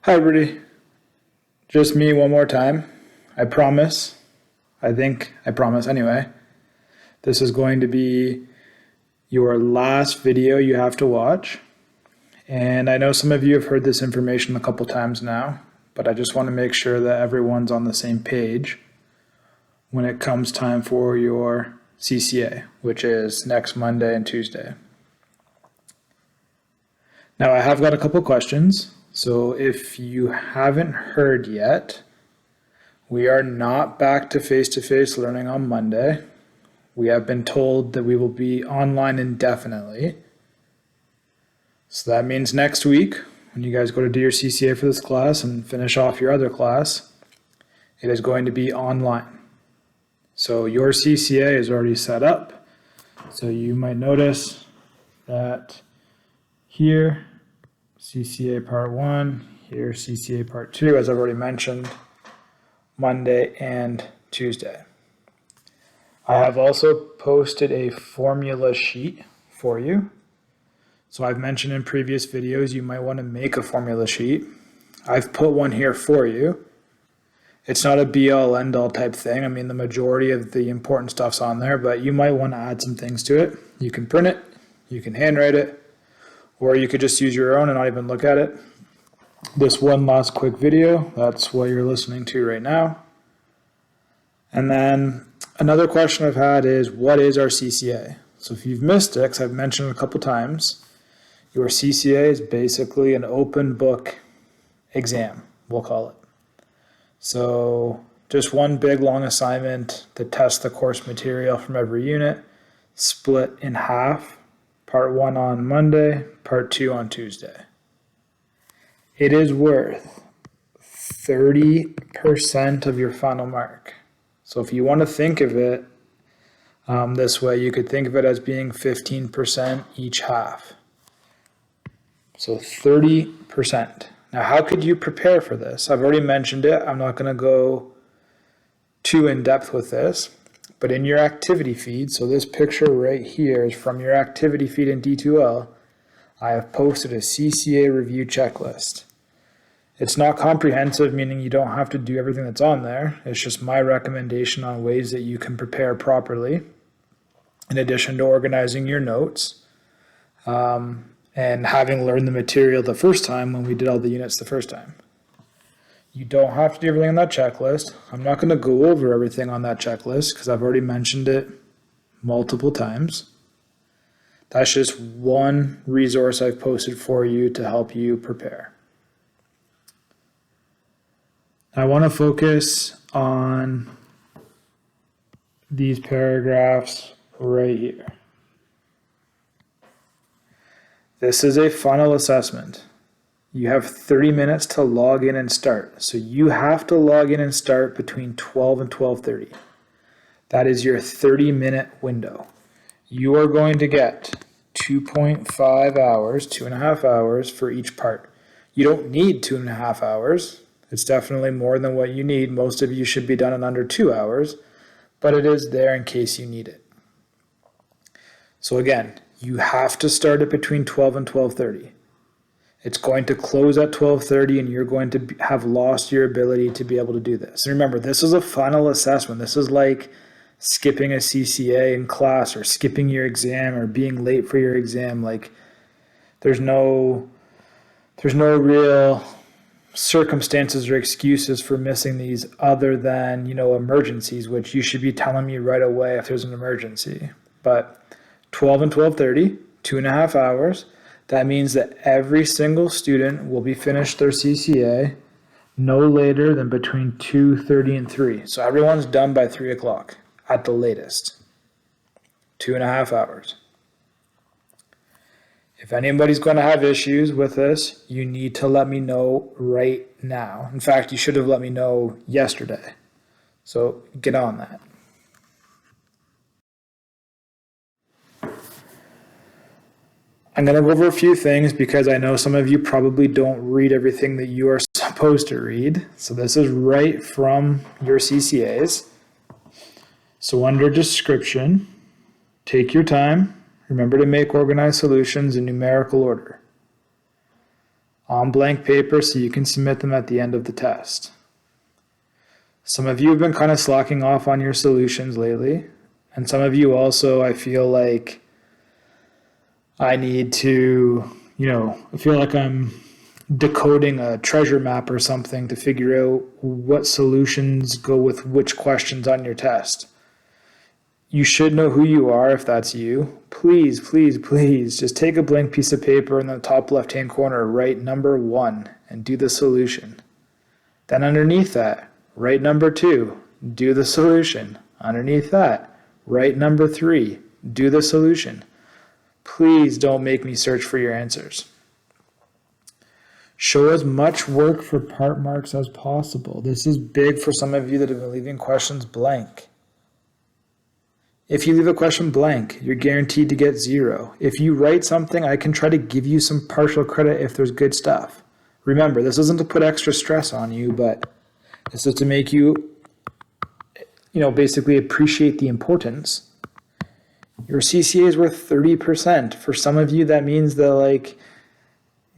Hi, everybody. Just me one more time. I promise. I promise anyway. This is going to be your last video you have to watch. And I know some of you have heard this information a couple times now, but I just want to make sure that everyone's on the same page when it comes time for your CCA, which is next Monday and Tuesday. Now, I have got a couple questions. So if you haven't heard yet, we are not back to face-to-face learning on Monday. We have been told that we will be online indefinitely. So that means next week, when you guys go to do your CCA for this class and finish off your other class, it is going to be online. So your CCA is already set up. So you might notice that here, CCA Part 1, here CCA Part 2, as I've already mentioned, Monday and Tuesday. I have also posted a formula sheet for you. So I've mentioned in previous videos you might want to make a formula sheet. I've put one here for you. It's not a be-all, end-all type thing. I mean, the majority of the important stuff's on there, but you might want to add some things to it. You can print it, you can handwrite it, or you could just use your own and not even look at it. This one last quick video, that's what you're listening to right now. And then another question I've had is, what is our CCA? So if you've missed it, because I've mentioned it a couple times, your CCA is basically an open book exam, we'll call it. So just one big long assignment to test the course material from every unit, split in half. Part 1 on Monday, Part 2 on Tuesday. It is worth 30% of your final mark. So if you want to think of it this way, you could think of it as being 15% each half. So 30%. Now, how could you prepare for this? I've already mentioned it. I'm not going to go too in depth with this. But in your activity feed, so this picture right here is from your activity feed in D2L, I have posted a CCA review checklist. It's not comprehensive, meaning you don't have to do everything that's on there. It's just my recommendation on ways that you can prepare properly, in addition to organizing your notes, and having learned the material the first time when we did all the units the first time. You don't have to do everything on that checklist. I'm not going to go over everything on that checklist because I've already mentioned it multiple times. That's just one resource I've posted for you to help you prepare. I want to focus on these paragraphs right here. This is a final assessment. You have 30 minutes to log in and start. So you have to log in and start between 12 and 12:30. That is your 30-minute window. You are going to get 2.5 hours, 2.5 hours for each part. You don't need 2.5 hours. It's definitely more than what you need. Most of you should be done in under 2 hours, but it is there in case you need it. So again, you have to start it between 12 and 12:30. It's going to close at 12:30 and you're going to have lost your ability to be able to do this. And remember, this is a final assessment. This is like skipping a CCA in class or skipping your exam or being late for your exam. Like there's no real circumstances or excuses for missing these other than, emergencies, which you should be telling me right away if there's an emergency. But 12 and 12:30, 2.5 hours. That means that every single student will be finished their CCA no later than between 2:30 and 3. So everyone's done by 3 o'clock at the latest. 2.5 hours. If anybody's going to have issues with this, you need to let me know right now. In fact, you should have let me know yesterday. So get on that. I'm going to go over a few things because I know some of you probably don't read everything that you are supposed to read. So this is right from your CCAs. So under description, take your time. Remember to make organized solutions in numerical order. on blank paper so you can submit them at the end of the test. Some of you have been kind of slacking off on your solutions lately, and some of you also, I feel like I need to, I feel like I'm decoding a treasure map or something to figure out what solutions go with which questions on your test. You should know who you are if that's you. Please, please, please, just take a blank piece of paper in the top left-hand corner, write number 1 and do the solution. Then underneath that, write number 2, do the solution. Underneath that, write number 3, do the solution. Please don't make me search for your answers. Show as much work for part marks as possible. This is big for some of you that have been leaving questions blank. If you leave a question blank, you're guaranteed to get 0. If you write something, I can try to give you some partial credit if there's good stuff. Remember, this isn't to put extra stress on you, but it's just to make you, basically appreciate the importance. Your CCA is worth 30%. For some of you, that means that,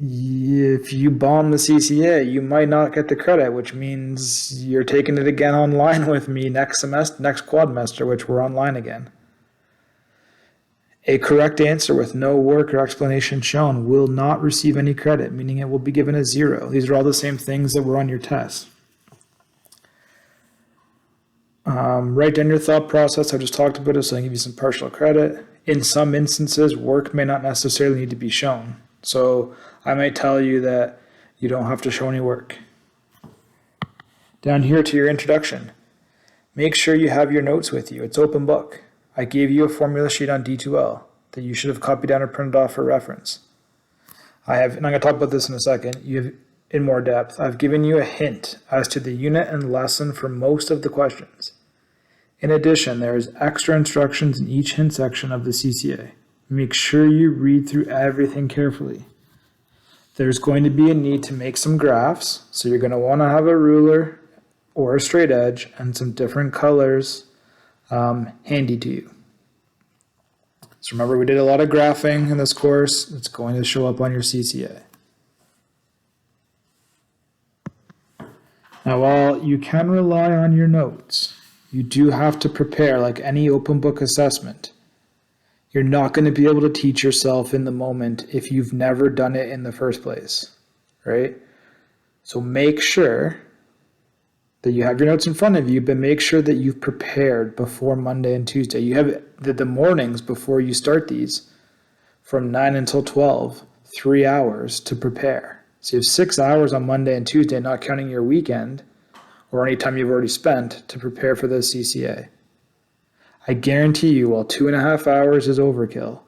if you bomb the CCA, you might not get the credit, which means you're taking it again online with me next quadmester, which we're online again. A correct answer with no work or explanation shown will not receive any credit, meaning it will be given a 0. These are all the same things that were on your test. Write down your thought process. I just talked about it, so I give you some partial credit. In some instances, work may not necessarily need to be shown. So I might tell you that you don't have to show any work. Down here to your introduction, make sure you have your notes with you. It's open book. I gave you a formula sheet on D2L that you should have copied down or printed off for reference. And I'm going to talk about this in a second, in more depth. I've given you a hint as to the unit and lesson for most of the questions. In addition, there is extra instructions in each hint section of the CCA. Make sure you read through everything carefully. There's going to be a need to make some graphs, so you're going to want to have a ruler or a straight edge and some different colors handy to you. So remember, we did a lot of graphing in this course. It's going to show up on your CCA. Now, while you can rely on your notes, you do have to prepare like any open book assessment. You're not going to be able to teach yourself in the moment if you've never done it in the first place, right? So make sure that you have your notes in front of you, but make sure that you've prepared before Monday and Tuesday. You have the mornings before you start these from 9 until 12, 3 hours to prepare. So you have 6 hours on Monday and Tuesday, not counting your weekend or any time you've already spent to prepare for the CCA. I guarantee you, while 2.5 hours is overkill,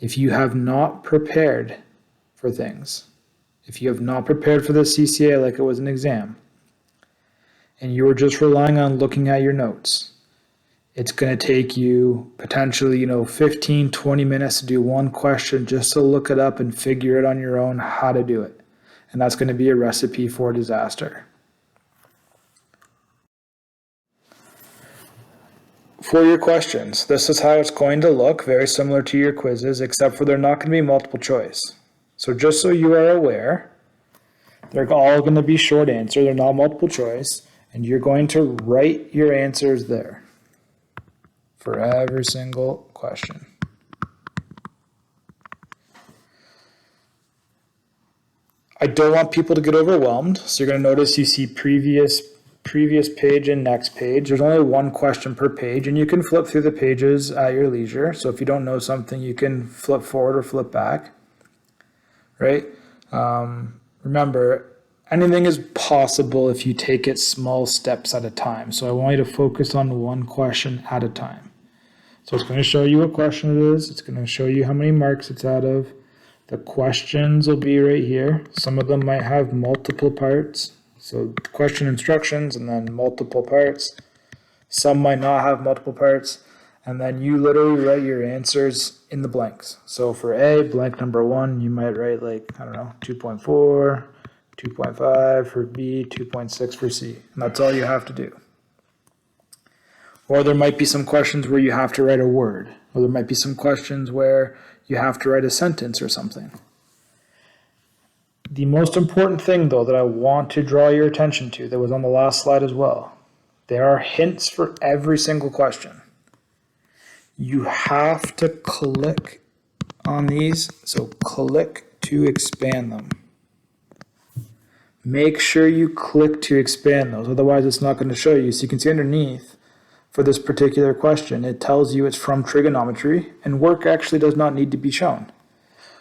if you have not prepared for things, if you have not prepared for the CCA like it was an exam, and you are just relying on looking at your notes, it's going to take you potentially, 15, 20 minutes to do one question just to look it up and figure it on your own how to do it. And that's going to be a recipe for disaster. For your questions, this is how it's going to look, very similar to your quizzes, except for they're not going to be multiple choice. So just so you are aware, they're all going to be short answer, they're not multiple choice, and you're going to write your answers there for every single question. I don't want people to get overwhelmed, so you're going to notice you see previous page and next page. There's only one question per page, and you can flip through the pages at your leisure. So if you don't know something, you can flip forward or flip back, right? Remember, anything is possible if you take it small steps at a time. So I want you to focus on one question at a time. So it's going to show you what question it is. It's going to show you how many marks it's out of. The questions will be right here. Some of them might have multiple parts. So question instructions and then multiple parts. Some might not have multiple parts. And then you literally write your answers in the blanks. So for A, blank number 1, you might write 2.4, 2.5 for B, 2.6 for C. And that's all you have to do. Or there might be some questions where you have to write a word. Or there might be some questions where you have to write a sentence or something. The most important thing, though, that I want to draw your attention to, that was on the last slide as well, there are hints for every single question. You have to click on these, so click to expand them. Make sure you click to expand those, otherwise it's not going to show you. So you can see underneath, for this particular question, it tells you it's from trigonometry, and work actually does not need to be shown.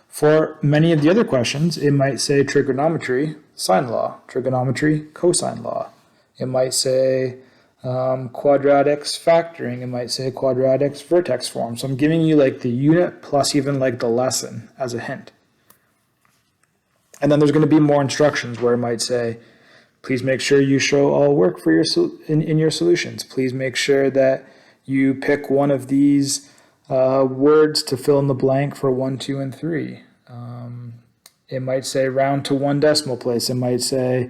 For many of the other questions, it might say trigonometry, sine law, trigonometry, cosine law. It might say quadratics factoring. It might say quadratics vertex form. So I'm giving you like the unit plus even like the lesson as a hint. And then there's going to be more instructions where it might say, please make sure you show all work for your in your solutions. Please make sure that you pick one of these words to fill in the blank for 1, 2, and 3. It might say round to 1 decimal place. It might say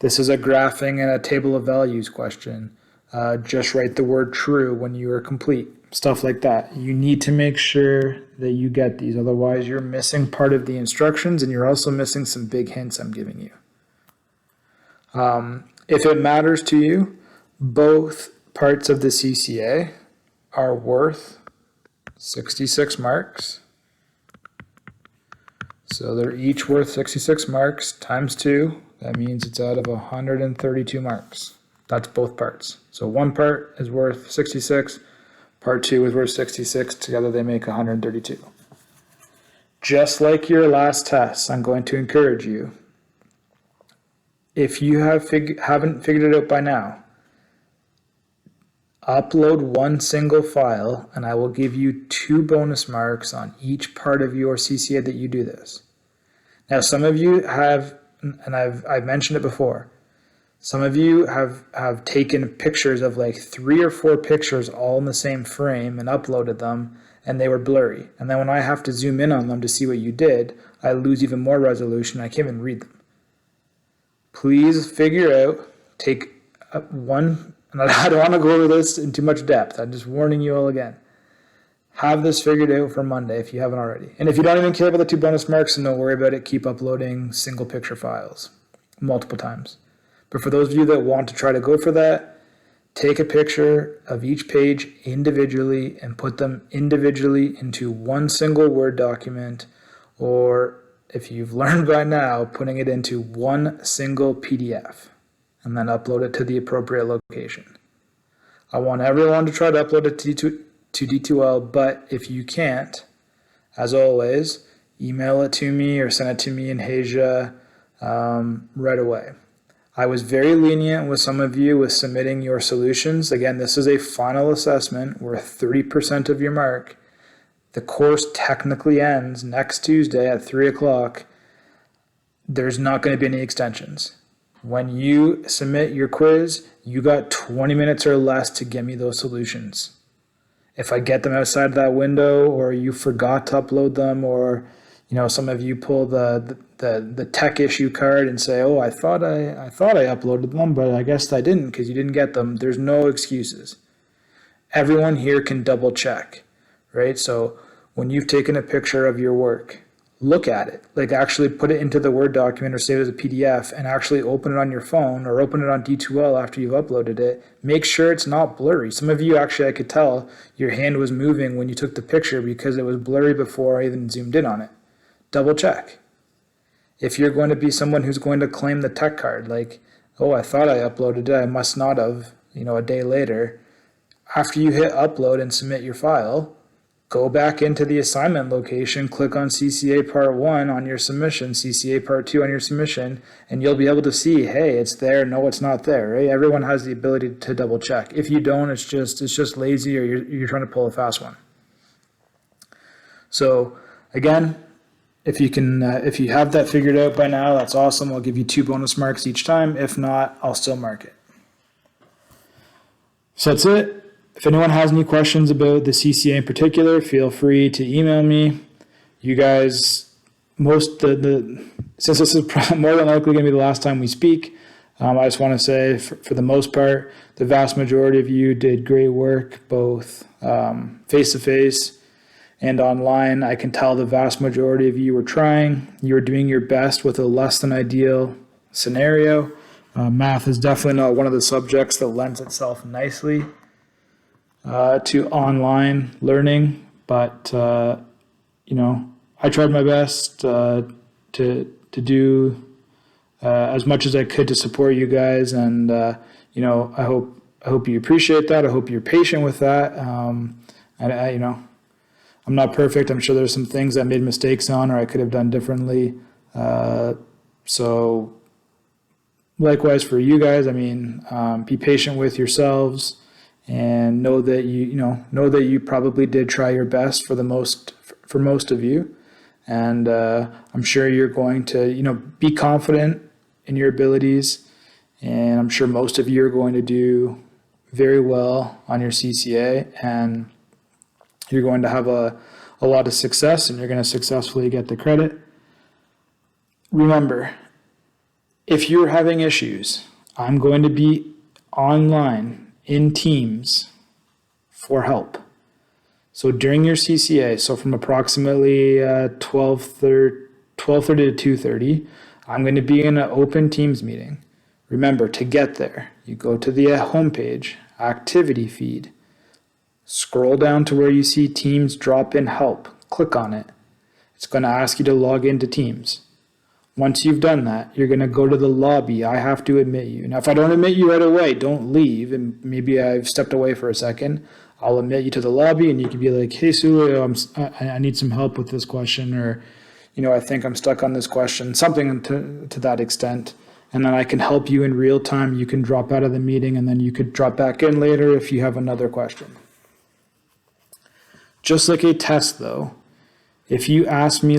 this is a graphing and a table of values question. Just write the word true when you are complete. Stuff like that. You need to make sure that you get these. Otherwise, you're missing part of the instructions, and you're also missing some big hints I'm giving you. If it matters to you, both parts of the CCA are worth 66 marks. So they're each worth 66 marks times 2. That means it's out of 132 marks. That's both parts. So one part is worth 66. Part 2 is worth 66. Together they make 132. Just like your last test, I'm going to encourage you, if you haven't figured it out by now, upload one single file, and I will give you 2 bonus marks on each part of your CCA that you do this. Now, some of you have, and I've mentioned it before, some of you have taken pictures of like 3 or 4 pictures all in the same frame and uploaded them, and they were blurry. And then when I have to zoom in on them to see what you did, I lose even more resolution. I can't even read them. Please figure out, take one, and I don't want to go over this in too much depth. I'm just warning you all again. Have this figured out for Monday if you haven't already. And if you don't even care about the 2 bonus marks, then don't worry about it. Keep uploading single picture files multiple times. But for those of you that want to try to go for that, take a picture of each page individually and put them individually into one single Word document, or if you've learned by now, putting it into one single PDF and then upload it to the appropriate location. I want everyone to try to upload it to D2L, but if you can't, as always, email it to me or send it to me in Asia right away. I was very lenient with some of you with submitting your solutions. Again, this is a final assessment worth 30% of your mark. The course technically ends next Tuesday at 3 o'clock. There's not going to be any extensions. When you submit your quiz, you got 20 minutes or less to get me those solutions. If I get them outside that window, or you forgot to upload them, or some of you pull the tech issue card and say, oh, I thought I uploaded them, but I guess I didn't because you didn't get them. There's no excuses. Everyone here can double check, right? So when you've taken a picture of your work, look at it. Like actually put it into the Word document or save it as a PDF and actually open it on your phone or open it on D2L after you've uploaded it. Make sure it's not blurry. Some of you actually, I could tell your hand was moving when you took the picture because it was blurry before I even zoomed in on it. Double check. If you're going to be someone who's going to claim the tech card, like, oh, I thought I uploaded it, I must not have, a day later. After you hit upload and submit your file, go back into the assignment location, click on CCA Part 1 on your submission, CCA Part 2 on your submission, and you'll be able to see, hey, it's there, no, it's not there, right? Everyone has the ability to double check. If you don't, it's just lazy or you're trying to pull a fast one. So again, if you have that figured out by now, that's awesome. I'll give you 2 bonus marks each time. If not, I'll still mark it. So that's it. If anyone has any questions about the CCA in particular, feel free to email me. You guys, since this is more than likely going to be the last time we speak, I just want to say for the most part, the vast majority of you did great work, both face-to-face and online. I can tell the vast majority of you were trying. You were doing your best with a less than ideal scenario. Math is definitely not one of the subjects that lends itself nicely to online learning, but I tried my best to do as much as I could to support you guys, and I hope you appreciate that. I hope you're patient with that. I'm not perfect. I'm sure there's some things I made mistakes on or I could have done differently. So likewise for you guys, be patient with yourselves and know that you probably did try your best for most of you. And I'm sure you're going to, be confident in your abilities. And I'm sure most of you are going to do very well on your CCA, and you're going to have a lot of success, and you're going to successfully get the credit. Remember, if you're having issues, I'm going to be online in Teams for help. So during your CCA, so from approximately 12:30 to 2:30, I'm going to be in an open Teams meeting. Remember, to get there, you go to the homepage, activity feed, scroll down to where you see Teams drop-in help. Click on it. It's going to ask you to log into Teams. Once you've done that, you're going to go to the lobby. I have to admit you. Now, if I don't admit you right away, don't leave. And maybe I've stepped away for a second. I'll admit you to the lobby, and you can be like, hey, Sulio, I need some help with this question, or, I think I'm stuck on this question, something to that extent. And then I can help you in real time. You can drop out of the meeting, and then you could drop back in later if you have another question. Just like a test, though, if you ask me,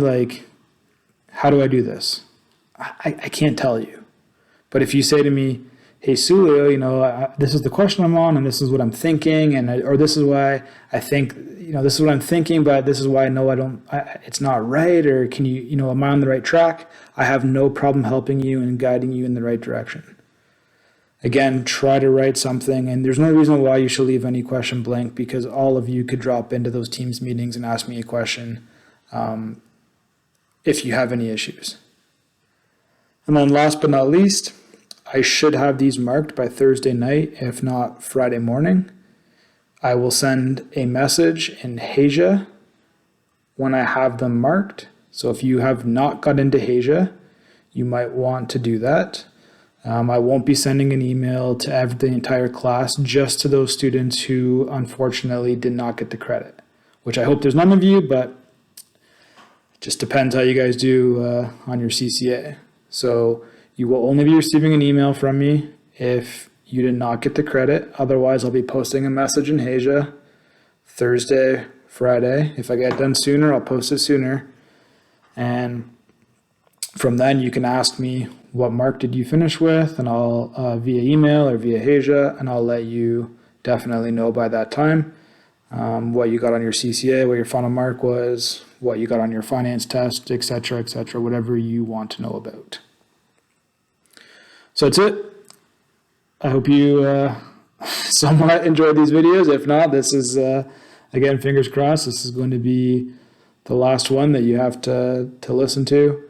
how do I do this? I can't tell you. But if you say to me, hey, Sulio, this is the question I'm on, and this is what I'm thinking, or this is why I think, this is what I'm thinking, but this is why I know it's not right, or can you, am I on the right track? I have no problem helping you and guiding you in the right direction. Again, try to write something, and there's no reason why you should leave any question blank, because all of you could drop into those Teams meetings and ask me a question if you have any issues. And then last but not least, I should have these marked by Thursday night, if not Friday morning. I will send a message in Hasia when I have them marked. So if you have not got into Hasia, you might want to do that. I won't be sending an email to the entire class, just to those students who unfortunately did not get the credit, which I hope there's none of you, but it just depends how you guys do on your CCA. So you will only be receiving an email from me if you did not get the credit. Otherwise, I'll be posting a message in Hasia Thursday, Friday. If I get done sooner, I'll post it sooner. And from then, you can ask me, what mark did you finish with? And I'll, via email or via Hasia, and I'll let you definitely know by that time what you got on your CCA, what your final mark was, what you got on your finance test, etc., whatever you want to know about. So that's it. I hope you somewhat enjoyed these videos. If not, this is, again, fingers crossed, this is going to be the last one that you have to listen to.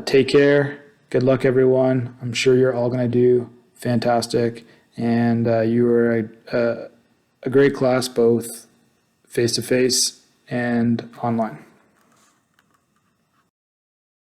Take care. Good luck, everyone. I'm sure you're all going to do fantastic. And you were a great class, both face-to-face and online.